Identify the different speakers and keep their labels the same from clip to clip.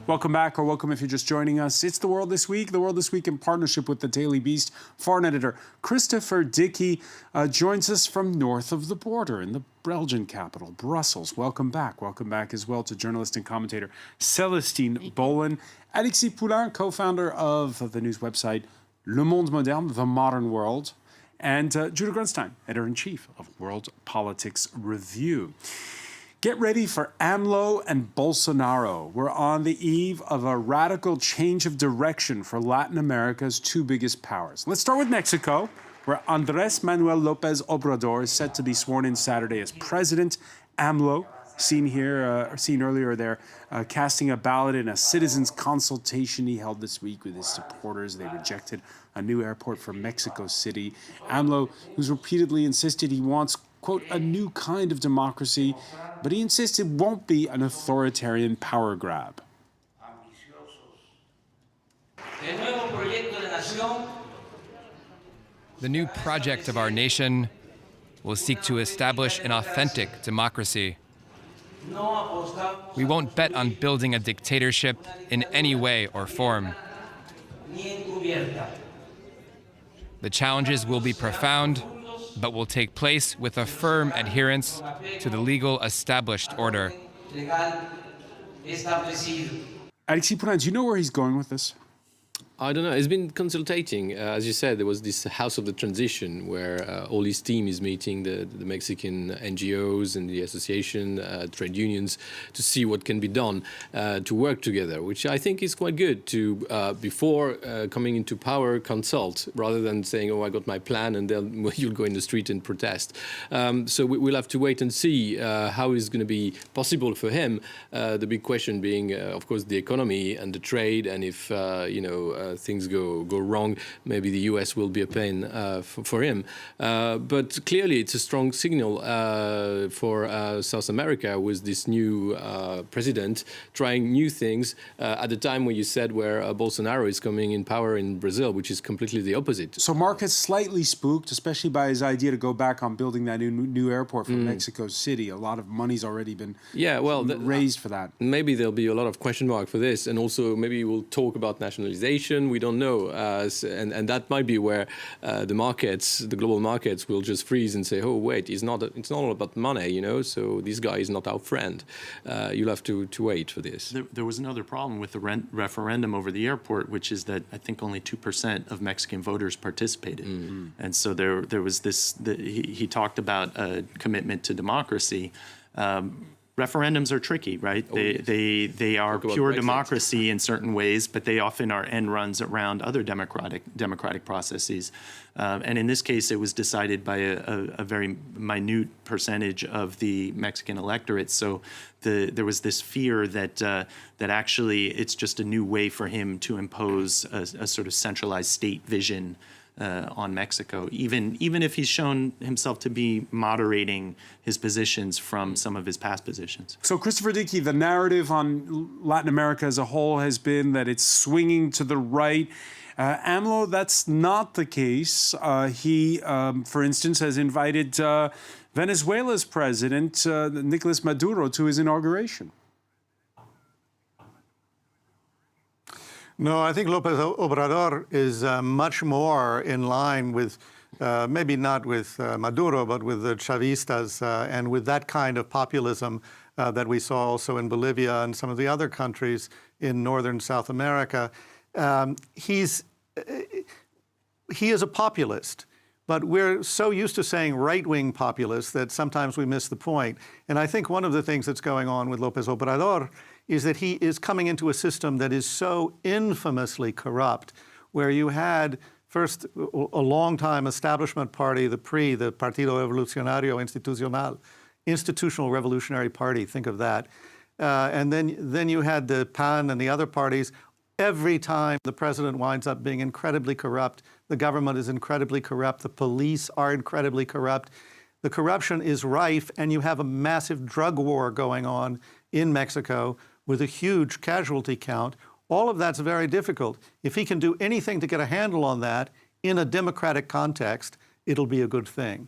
Speaker 1: Welcome back, or welcome if you're just joining us. It's The World This Week. The World This Week in partnership with the Daily Beast. Foreign editor Christopher Dickey joins us from north of the border in the Belgian capital, Brussels. Welcome back. Welcome back as well to journalist and commentator Celestine Bolen. Alexis Poulain, co-founder of the news website Le Monde Moderne, The Modern World. And Judah Grunstein, editor-in-chief of World Politics Review. Get ready for AMLO and Bolsonaro. We're on the eve of a radical change of direction for Latin America's two biggest powers. Let's start with Mexico, where Andrés Manuel López Obrador is set to be sworn in Saturday as president. AMLO, seen earlier there, casting a ballot in a citizens' consultation he held this week with his supporters. They rejected a new airport for Mexico City. AMLO, who's repeatedly insisted he wants, quote, a new kind of democracy, but he insists it won't be an authoritarian power grab.
Speaker 2: The new project of our nation will seek to establish an authentic democracy. We won't bet on building a dictatorship in any way or form. The challenges will be profound, but will take place with a firm adherence to the legal established order.
Speaker 1: Alexis Poulain, do you know where he's going with this?
Speaker 3: I don't know. It's been consultating. As you said, there was this House of the Transition where all his team is meeting the Mexican NGOs and the association, trade unions, to see what can be done to work together, which I think is quite good to, before coming into power, consult, rather than saying, oh, I got my plan, and then you'll go in the street and protest. So we'll have to wait and see how it's going to be possible for him. The big question being, of course, the economy and the trade, and if, things go wrong, maybe the US will be a pain for him. But clearly it's a strong signal for South America with this new president trying new things at the time when you said where Bolsonaro is coming in power in Brazil, which is completely the opposite.
Speaker 1: So markets slightly spooked, especially by his idea to go back on building that new airport for Mexico City. A lot of money's already been raised for that. Maybe
Speaker 3: there'll be a lot of question mark for this, and also maybe we'll talk about nationalization. We don't know, and that might be where the global markets will just freeze and say, oh wait, it's not all about money, so this guy is not our friend. You'll have to wait for this.
Speaker 4: There was another problem with the referendum over the airport, which is that I think only 2% of Mexican voters participated. And so there was this, he talked about a commitment to democracy. Referendums are tricky, right? They are pure democracy in certain ways, but they often are end runs around other democratic processes. And in this case, it was decided by a very minute percentage of the Mexican electorate. So there was this fear that actually it's just a new way for him to impose a sort of centralized state vision on Mexico, even if he's shown himself to be moderating his positions from some of his past positions.
Speaker 1: So, Christopher Dickey, the narrative on Latin America as a whole has been that it's swinging to the right. AMLO, that's not the case. He, for instance, has invited Venezuela's president, Nicolas Maduro, to his inauguration.
Speaker 5: No, I think López Obrador is much more in line with, maybe not with Maduro, but with the Chavistas and with that kind of populism that we saw also in Bolivia and some of the other countries in northern South America. He is a populist, but we're so used to saying right-wing populist that sometimes we miss the point. And I think one of the things that's going on with López Obrador is that he is coming into a system that is so infamously corrupt, where you had first a long-time establishment party, the PRI, the Partido Revolucionario Institucional, Institutional Revolutionary Party, think of that. And then you had the PAN and the other parties. Every time the president winds up being incredibly corrupt, the government is incredibly corrupt, the police are incredibly corrupt. The corruption is rife, and you have a massive drug war going on in Mexico with a huge casualty count. All of that's very difficult. If he can do anything to get a handle on that in a democratic context, it'll be a good thing.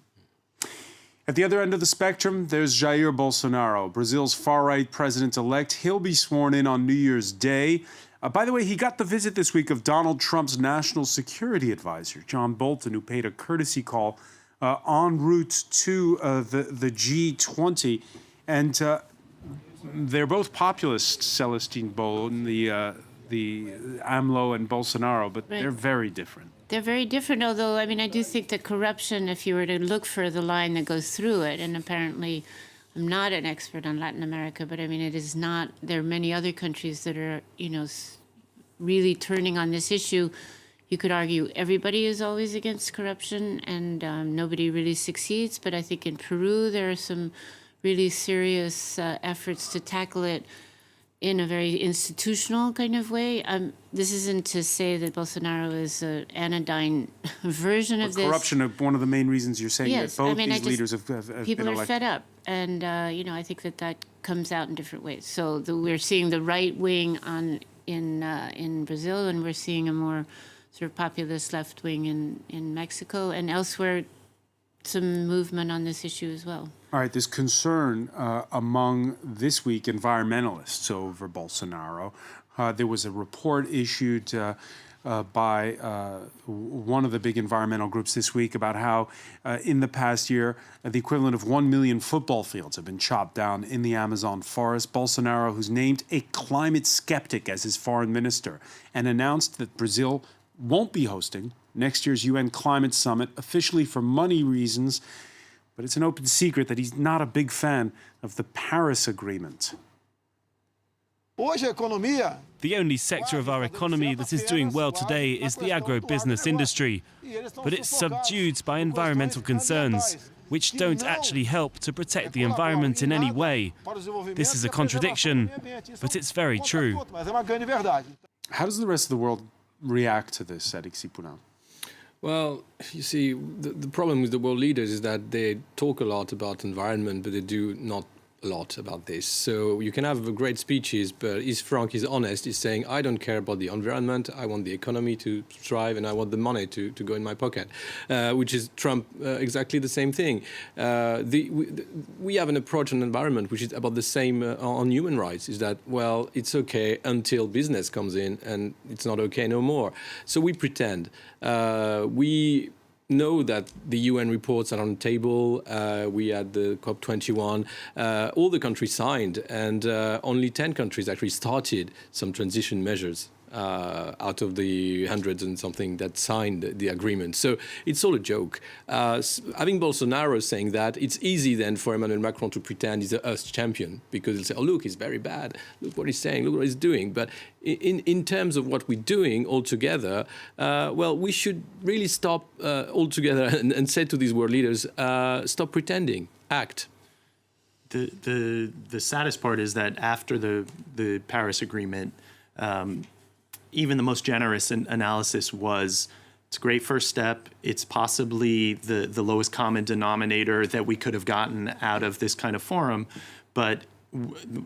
Speaker 1: At the other end of the spectrum, there's Jair Bolsonaro, Brazil's far-right president-elect. He'll be sworn in on New Year's Day. By the way, he got the visit this week of Donald Trump's national security advisor, John Bolton, who paid a courtesy call en route to the G20. And they're both populists, Celestine Bolton, the AMLO and Bolsonaro, but they're very different.
Speaker 6: They're very different, although, I mean, I do think that corruption, if you were to look for the line that goes through it, and apparently I'm not an expert on Latin America, but I mean, it is not, there are many other countries that are, you know, really turning on this issue. You could argue everybody is always against corruption and nobody really succeeds, but I think in Peru there are some really serious efforts to tackle it in a very institutional kind of way. This isn't to say that Bolsonaro is an anodyne version of this.
Speaker 1: Corruption, one of the main reasons you're saying
Speaker 6: Yes,
Speaker 1: that both
Speaker 6: I mean,
Speaker 1: these leaders have
Speaker 6: people
Speaker 1: been
Speaker 6: are
Speaker 1: elected.
Speaker 6: fed up, and you know, I think that comes out in different ways. So we're seeing the right wing in Brazil, and we're seeing a more sort of populist left wing in Mexico, and elsewhere some movement on this issue as well.
Speaker 1: All right, there's concern among this week environmentalists over Bolsonaro. There was a report issued by one of the big environmental groups this week about how in the past year, the equivalent of 1 million football fields have been chopped down in the Amazon forest. Bolsonaro, who's named a climate skeptic as his foreign minister, and announced that Brazil won't be hosting next year's UN Climate Summit officially for money reasons. But it's an open secret that he's not a big fan of the Paris Agreement.
Speaker 7: The only sector of our economy that is doing well today is the agro-business industry, but it's subdued by environmental concerns, which don't actually help to protect the environment in any way. This is a contradiction, but it's very true.
Speaker 1: How does the rest of the world react to this, Eric Sipunao?
Speaker 3: Well, you see, the problem with the world leaders is that they talk a lot about environment, but they do not a lot about this. So you can have great speeches, but he's frank, he's honest, he's saying, I don't care about the environment, I want the economy to thrive, and I want the money to go in my pocket, which is Trump exactly the same thing. We have an approach on environment which is about the same on human rights, is that, well, it's okay until business comes in, and it's not okay no more. So we pretend. We know that the UN reports are on the table. We had the COP21. All the countries signed, and only 10 countries actually started some transition measures out of the hundreds and something that signed the agreement. So it's all a joke. Having Bolsonaro saying that, it's easy then for Emmanuel Macron to pretend he's a Earth champion, because he'll say, oh, look, he's very bad. Look what he's saying. Look what he's doing. But in terms of what we're doing altogether, well, we should really stop altogether and say to these world leaders, stop pretending, act.
Speaker 4: The saddest part is that after the Paris Agreement, even the most generous analysis was, it's a great first step. It's possibly the lowest common denominator that we could have gotten out of this kind of forum, but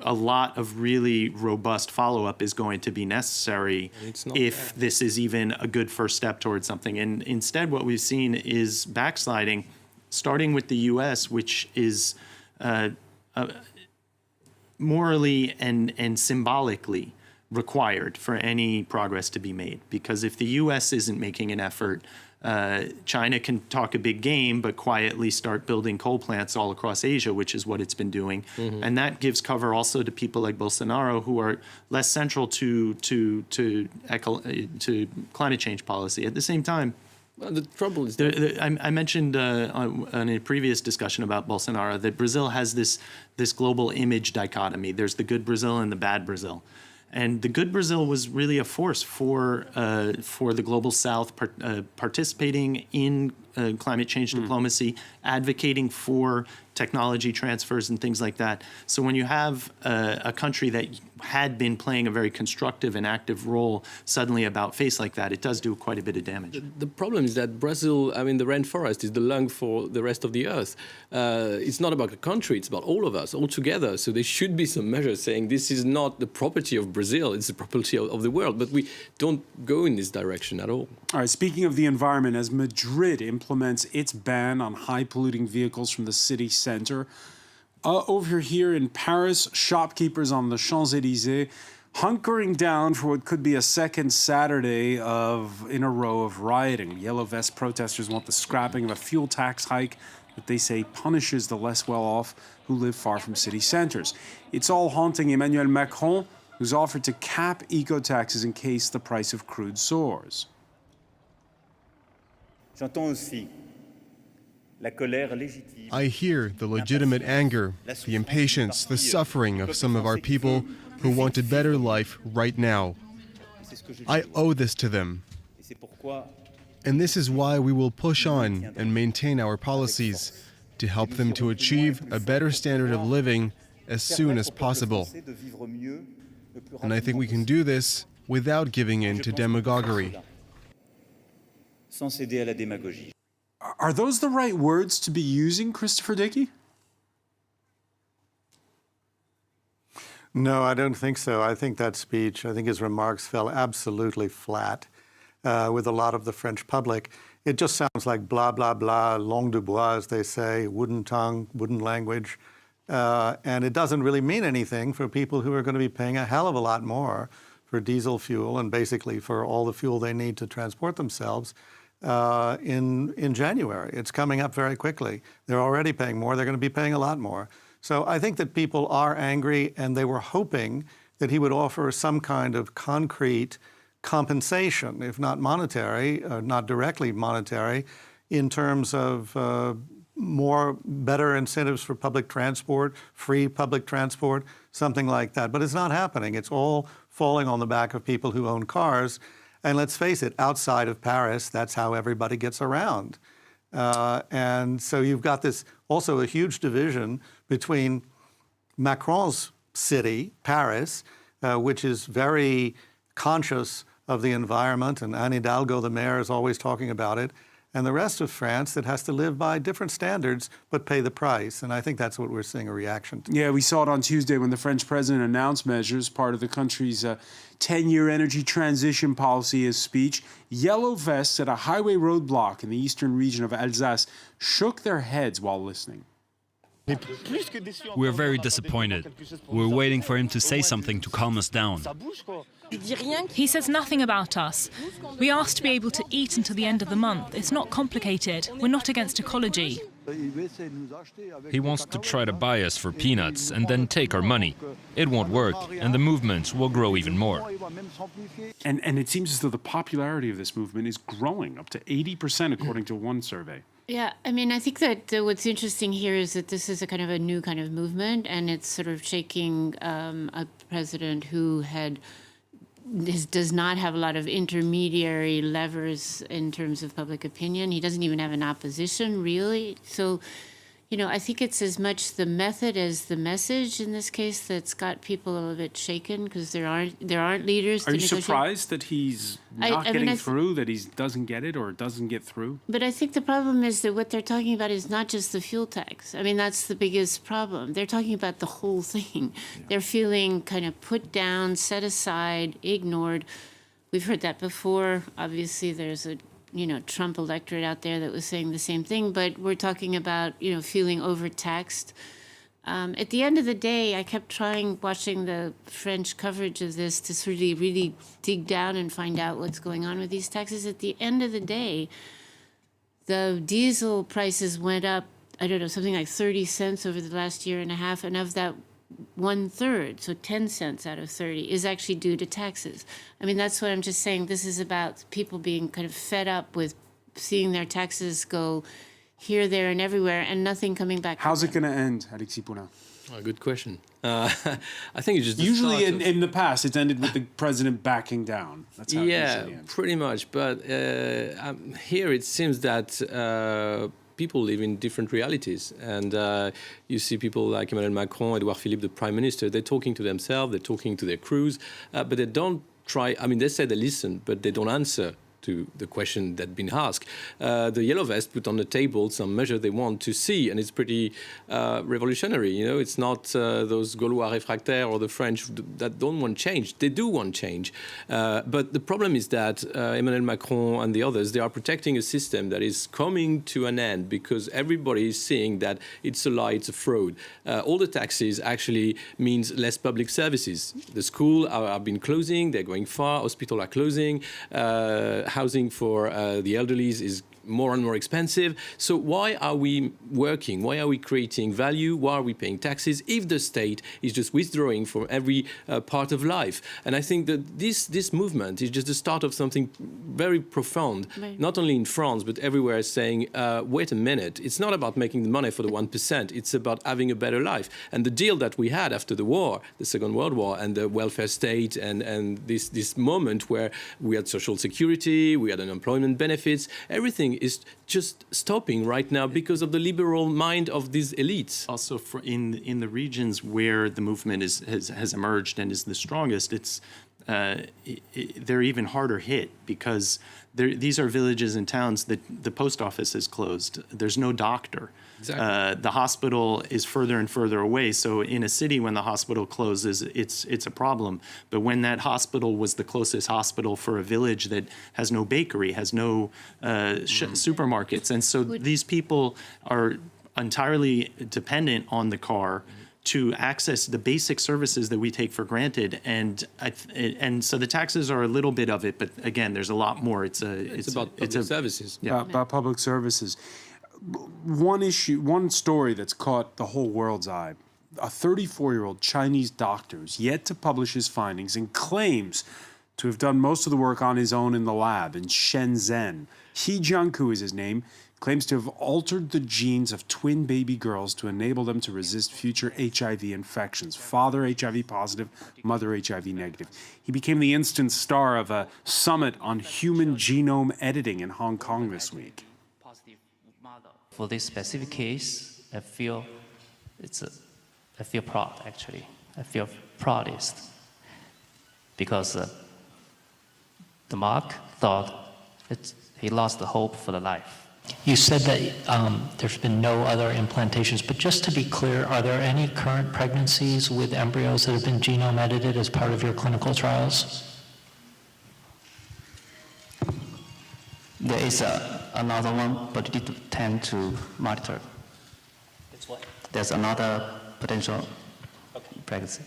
Speaker 4: a lot of really robust follow-up is going to be necessary if this is even a good first step towards something. And instead, what we've seen is backsliding, starting with the U.S., which is morally and symbolically required for any progress to be made. Because if the U.S. isn't making an effort, China can talk a big game, but quietly start building coal plants all across Asia, which is what it's been doing. Mm-hmm. And that gives cover also to people like Bolsonaro, who are less central to climate change policy. At the same time,
Speaker 3: well, the trouble is
Speaker 4: I mentioned on a previous discussion about Bolsonaro that Brazil has this global image dichotomy. There's the good Brazil and the bad Brazil. And the good Brazil was really a force for the global South, participating in climate change diplomacy, advocating for technology transfers and things like that. So when you have a country that had been playing a very constructive and active role suddenly about face like that, it does do quite a bit of damage.
Speaker 3: The problem is that Brazil, I mean, the rainforest is the lung for the rest of the earth. It's not about a country, it's about all of us, all together. So there should be some measures saying this is not the property of Brazil, it's the property of the world. But we don't go in this direction at all.
Speaker 1: All right, speaking of the environment, as Madrid implements its ban on high-polluting vehicles from the city center. Over here in Paris, shopkeepers on the Champs-Élysées hunkering down for what could be a second Saturday in a row of rioting. Yellow vest protesters want the scrapping of a fuel tax hike that they say punishes the less well-off who live far from city centers. It's all haunting Emmanuel Macron, who's offered to cap eco-taxes in case the price of crude soars.
Speaker 8: I hear the legitimate anger, the impatience, the suffering of some of our people who want a better life right now. I owe this to them. And this is why we will push on and maintain our policies to help them to achieve a better standard of living as soon as possible. And I think we can do this without giving in to demagoguery.
Speaker 1: Are those the right words to be using, Christopher Dickey?
Speaker 5: No, I don't think so. I think that speech, I think his remarks fell absolutely flat with a lot of the French public. It just sounds like blah, blah, blah, langue de bois, as they say, wooden tongue, wooden language. And it doesn't really mean anything for people who are going to be paying a hell of a lot more for diesel fuel and basically for all the fuel they need to transport themselves in January. It's coming up very quickly. They're already paying more. They're going to be paying a lot more. So I think that people are angry, and they were hoping that he would offer some kind of concrete compensation, if not monetary, not directly monetary, in terms of better incentives for public transport, free public transport, something like that. But it's not happening. It's all falling on the back of people who own cars. And let's face it, outside of Paris, that's how everybody gets around. And so you've got this also a huge division between Macron's city, Paris, which is very conscious of the environment, and Anne Hidalgo, the mayor, is always talking about it, and the rest of France that has to live by different standards but pay the price. And I think that's what we're seeing a reaction to.
Speaker 1: Yeah, we saw it on Tuesday when the French president announced measures, part of the country's 10-year energy transition policy. His speech. Yellow vests at a highway roadblock in the eastern region of Alsace shook their heads while listening.
Speaker 9: We're very disappointed. We're waiting for him to say something to calm us down.
Speaker 10: He says nothing about us. We asked to be able to eat until the end of the month. It's not complicated. We're not against ecology.
Speaker 11: He wants to try to buy us for peanuts and then take our money. It won't work, and the movement will grow even more.
Speaker 1: And it seems as though the popularity of this movement is growing up to 80%, according to one survey.
Speaker 6: Yeah, I mean, I think that what's interesting here is that this is a kind of a new kind of movement, and it's sort of shaking a president who does not have a lot of intermediary levers in terms of public opinion. He doesn't even have an opposition, really. So, you know, I think it's as much the method as the message in this case that's got people a little bit shaken, because there aren't leaders to negotiate.
Speaker 1: Are you surprised that he's not getting through, that he doesn't get it or doesn't get through?
Speaker 6: But I think the problem is that what they're talking about is not just the fuel tax. I mean, that's the biggest problem. They're talking about the whole thing. Yeah. They're feeling kind of put down, set aside, ignored. We've heard that before. Obviously, there's a Trump electorate out there that was saying the same thing, but we're talking about, feeling overtaxed. At the end of the day, I kept watching the French coverage of this to sort of really dig down and find out what's going on with these taxes. At the end of the day, the diesel prices went up, I don't know, something like 30 cents over the last year and a half, and of that, 1/3, so 10 cents out of 30, is actually due to taxes. I mean, that's what I'm just saying. This is about people being kind of fed up with seeing their taxes go here, there, and everywhere, and nothing coming back.
Speaker 1: How's it going to end, Alexis Poulain?
Speaker 3: Oh, good question. I think it's just
Speaker 1: usually in the past it's ended with the president backing down. That's how it usually ends.
Speaker 3: Pretty much. But here it seems that people live in different realities, and you see people like Emmanuel Macron, Edouard Philippe, the Prime Minister. They're talking to themselves, they're talking to their crews, but they don't try. I mean, they say they listen, but they don't answer to the question that's been asked. The Yellow Vest put on the table some measure they want to see, and it's pretty revolutionary. You know, it's not those Gaulois réfractaires or the French that don't want change. They do want change. But the problem is that Emmanuel Macron and the others, they are protecting a system that is coming to an end because everybody is seeing that it's a lie, it's a fraud. All the taxes actually means less public services. The schools have been closing, they're going far, hospitals are closing, housing for the elderly is more and more expensive. So why are we working? Why are we creating value? Why are we paying taxes if the state is just withdrawing from every part of life? And I think that this movement is just the start of something very profound, not only in France, but everywhere, saying, wait a minute, it's not about making the money for the 1%, it's about having a better life. And the deal that we had after the war, the Second World War, and the welfare state, and this moment where we had social security, we had unemployment benefits, everything is just stopping right now because of the liberal mind of these elites.
Speaker 4: Also, in the regions where the movement has emerged and is the strongest, they're even harder hit because these are villages and towns that the post office is closed. There's no doctor. Exactly. The hospital is further and further away. So in a city, when the hospital closes, it's a problem. But when that hospital was the closest hospital for a village that has no bakery, has no supermarkets, and so these people are entirely dependent on the car to access the basic services that we take for granted, and so the taxes are a little bit of it, but again, there's a lot more. It's
Speaker 3: about public services.
Speaker 1: Yeah, about public services. One story that's caught the whole world's eye. A 34-year-old Chinese doctor is yet to publish his findings and claims to have done most of the work on his own in the lab in Shenzhen. He Jiangku is his name. Claims to have altered the genes of twin baby girls to enable them to resist future HIV infections. Father HIV positive, mother HIV negative. He became the instant star of a summit on human genome editing in Hong Kong this week.
Speaker 12: For this specific case, I feel proud, actually. I feel proudest because the Mark thought he lost the hope for the life.
Speaker 13: You said that there's been no other implantations, but just to be clear, are there any current pregnancies with embryos that have been genome edited as part of your clinical trials?
Speaker 12: There is another one, but it tend to monitor. It's what? There's another potential pregnancy.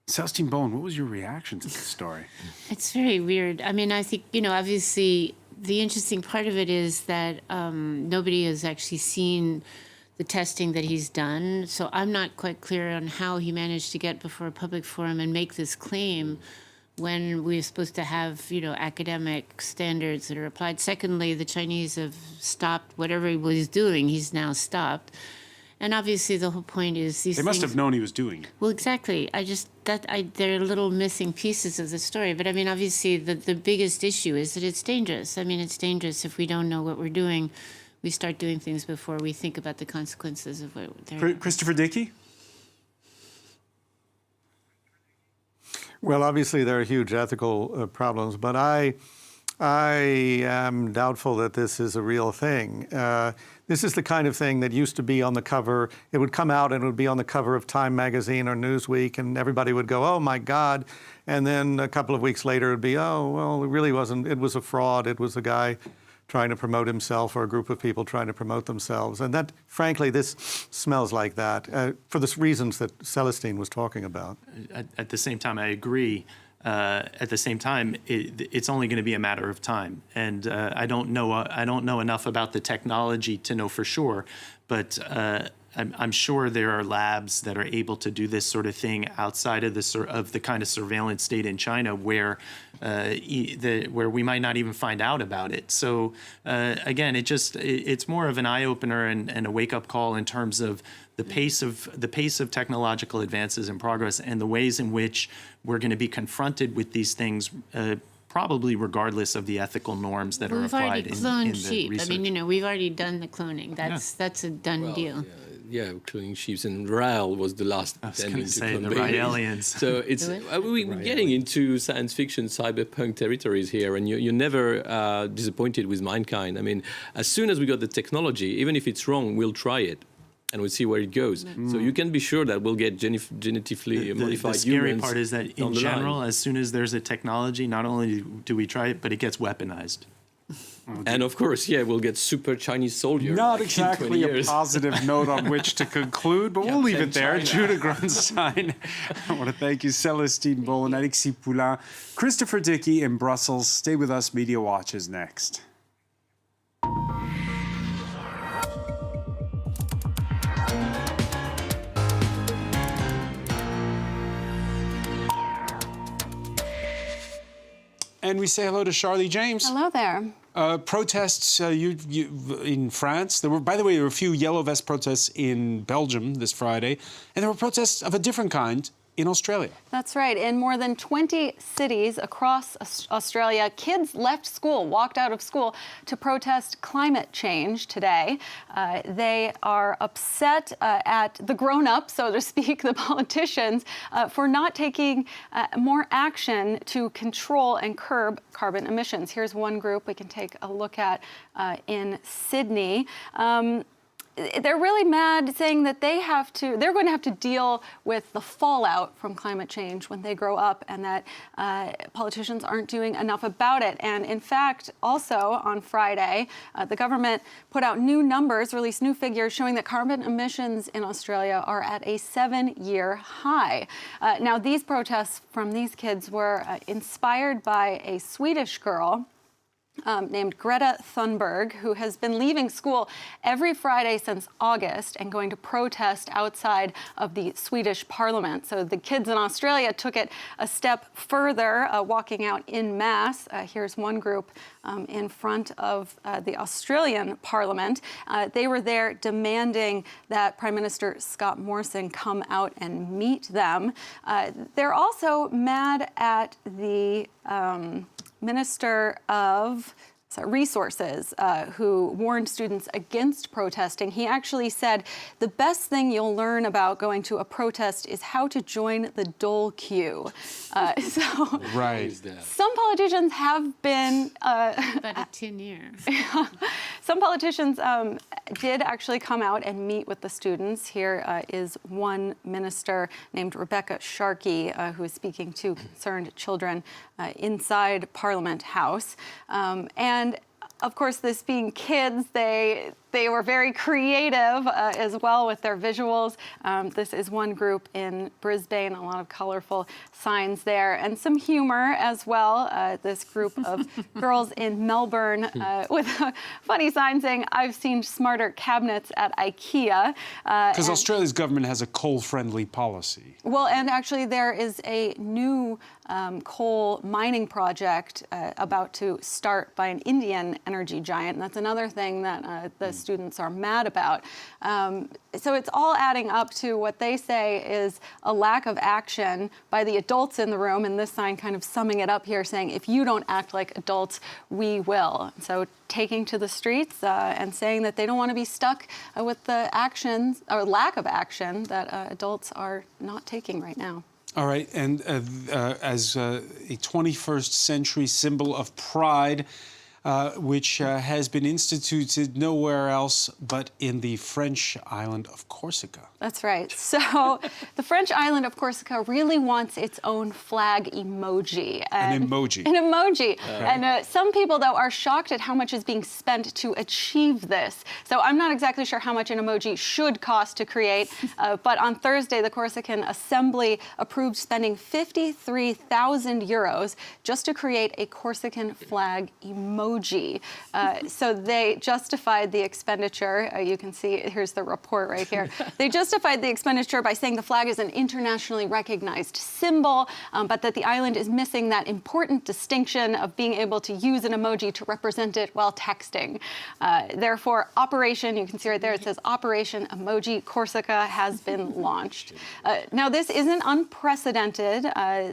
Speaker 1: Celestine Bowen, what was your reaction to this story?
Speaker 6: It's very weird. I mean, I think, obviously the interesting part of it is that nobody has actually seen the testing that he's done. So I'm not quite clear on how he managed to get before a public forum and make this claim when we're supposed to have, academic standards that are applied. Secondly, the Chinese have stopped whatever he was doing. He's now stopped. And obviously the whole point is these
Speaker 1: They must have known he was doing it.
Speaker 6: Well, exactly. There are little missing pieces of the story. But I mean, obviously the biggest issue is that it's dangerous. I mean, it's dangerous if we don't know what we're doing. We start doing things before we think about the consequences of what they're doing.
Speaker 1: Christopher Dickey?
Speaker 5: Well, obviously there are huge ethical problems, but I am doubtful that this is a real thing. This is the kind of thing that used to be on the cover. It would come out and it would be on the cover of Time magazine or Newsweek, and everybody would go, oh my God. And then a couple of weeks later, it would be, oh, well, it really wasn't. It was a fraud. It was a guy trying to promote himself or a group of people trying to promote themselves. And that, frankly, this smells like that for the reasons that Celestine was talking about.
Speaker 4: At the same time, I agree. At the same time, it's only going to be a matter of time, and I don't know enough about the technology to know for sure, but I'm sure there are labs that are able to do this sort of thing outside of the kind of surveillance state in China where we might not even find out about it. So again, it's more of an eye opener and a wake up call in terms of the pace of technological advances and progress and the ways in which we're going to be confronted with these things, probably regardless of the ethical norms that are applied in the research.
Speaker 6: We've already cloned sheep. I mean, we've already done the cloning. That's a done deal.
Speaker 3: cloning sheep, and Rael was the last
Speaker 4: attending to clone
Speaker 3: babies.
Speaker 4: Raelians.
Speaker 3: So it's we're getting into science fiction, cyberpunk territories here, and you're never disappointed with mankind. I mean, as soon as we got the technology, even if it's wrong, we'll try it. And we'll see where it goes. So you can be sure that we'll get genetically modified
Speaker 4: the scary
Speaker 3: humans
Speaker 4: part is that in general, as soon as there's a technology, not only do we try it, but it gets weaponized.
Speaker 3: And of course, we'll get super Chinese soldiers.
Speaker 1: Not
Speaker 3: like in 20
Speaker 1: exactly a
Speaker 3: years.
Speaker 1: positive note on which to conclude, but we'll leave it there. Judah Grunstein, I want to thank you, Celestine Bolen, Alexis Poulain, Christopher Dickey in Brussels. Stay with us. Media Watch is next. And we say hello to Charlie James.
Speaker 14: Hello there.
Speaker 1: Protests in France. By the way, there were a few yellow vest protests in Belgium this Friday, and there were protests of a different kind in Australia.
Speaker 14: That's right. In more than 20 cities across Australia, kids left school, walked out of school to protest climate change today. They are upset at the grown-ups, so to speak, the politicians, for not taking more action to control and curb carbon emissions. Here's one group we can take a look at in Sydney. They're really mad, saying that they're going to have to deal with the fallout from climate change when they grow up, and that politicians aren't doing enough about it. And in fact, also on Friday, the government put out new numbers, released new figures showing that carbon emissions in Australia are at a 7-year high. Now, these protests from these kids were inspired by a Swedish girl named Greta Thunberg, who has been leaving school every Friday since August and going to protest outside of the Swedish parliament. So the kids in Australia took it a step further, walking out en masse. Here's one group in front of the Australian parliament. They were there demanding that Prime Minister Scott Morrison come out and meet them. They're also mad at the Minister of Resources, who warned students against protesting. He actually said, the best thing you'll learn about going to a protest is how to join the dole queue.
Speaker 1: Right.
Speaker 14: Some politicians have been...
Speaker 6: About a 10 years.
Speaker 14: Some politicians did actually come out and meet with the students. Here is one minister named Rebecca Sharkey, who is speaking to concerned children inside Parliament House. And of course, this being kids, they were very creative as well with their visuals. This is one group in Brisbane, a lot of colorful signs there, and some humor as well. This group of girls in Melbourne with a funny sign saying, "I've seen smarter cabinets at IKEA."
Speaker 1: Because Australia's government has a coal-friendly policy.
Speaker 14: Well, and actually there is a new coal mining project about to start by an Indian energy giant, and that's another thing that the students are mad about. So it's all adding up to what they say is a lack of action by the adults in the room, and this sign kind of summing it up here saying, if you don't act like adults, we will. So taking to the streets and saying that they don't want to be stuck with the actions or lack of action that adults are not taking right now.
Speaker 1: All right, and as a 21st century symbol of pride, which has been instituted nowhere else but in the French island of Corsica.
Speaker 14: That's right. So the French island of Corsica really wants its own flag emoji.
Speaker 1: An emoji.
Speaker 14: An emoji.
Speaker 1: Okay.
Speaker 14: And some people, though, are shocked at how much is being spent to achieve this. So I'm not exactly sure how much an emoji should cost to create, but on Thursday, the Corsican Assembly approved spending 53,000 euros just to create a Corsican flag emoji. So they justified the expenditure. You can see, here's the report right here. They justified the expenditure by saying the flag is an internationally recognized symbol, but that the island is missing that important distinction of being able to use an emoji to represent it while texting. Therefore, Operation, you can see right there, it says Operation Emoji Corsica has been launched. Now, this isn't unprecedented.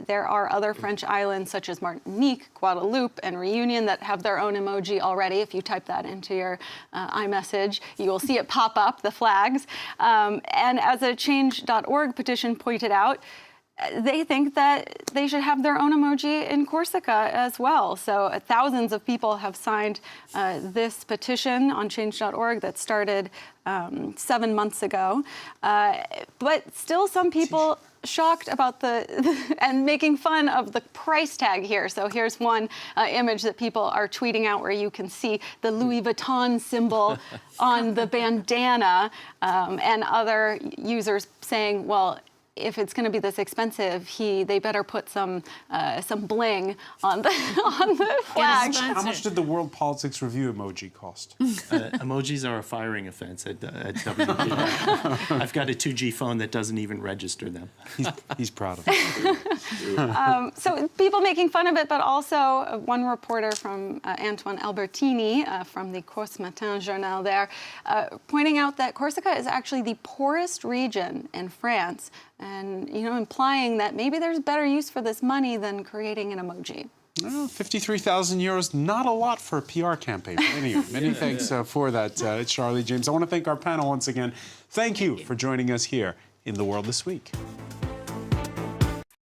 Speaker 14: There are other French islands such as Martinique, Guadeloupe, and Reunion that have their own own emoji already. If you type that into your iMessage, you will see it pop up, the flags. And as a Change.org petition pointed out, they think that they should have their own emoji in Corsica as well. So thousands of people have signed this petition on Change.org that started 7 months ago. But still some people shocked about and making fun of the price tag here. So here's one image that people are tweeting out where you can see the Louis Vuitton symbol on the bandana, and other users saying, well, if it's going to be this expensive, they better put some bling on the flag.
Speaker 1: How much did the World Politics Review emoji cost?
Speaker 4: Emojis are a firing offense at WPR. I've got a 2G phone that doesn't even register them.
Speaker 1: He's proud of it.
Speaker 14: So people making fun of it, but also one reporter from Antoine Albertini from the Corse Matin Journal there, pointing out that Corsica is actually the poorest region in France, and implying that maybe there's better use for this money than creating an emoji.
Speaker 1: Well, 53,000 euros, not a lot for a PR campaign. But anyway, many thanks for that, Charlie James. I want to thank our panel once again. Thank you for joining us here in The World This Week.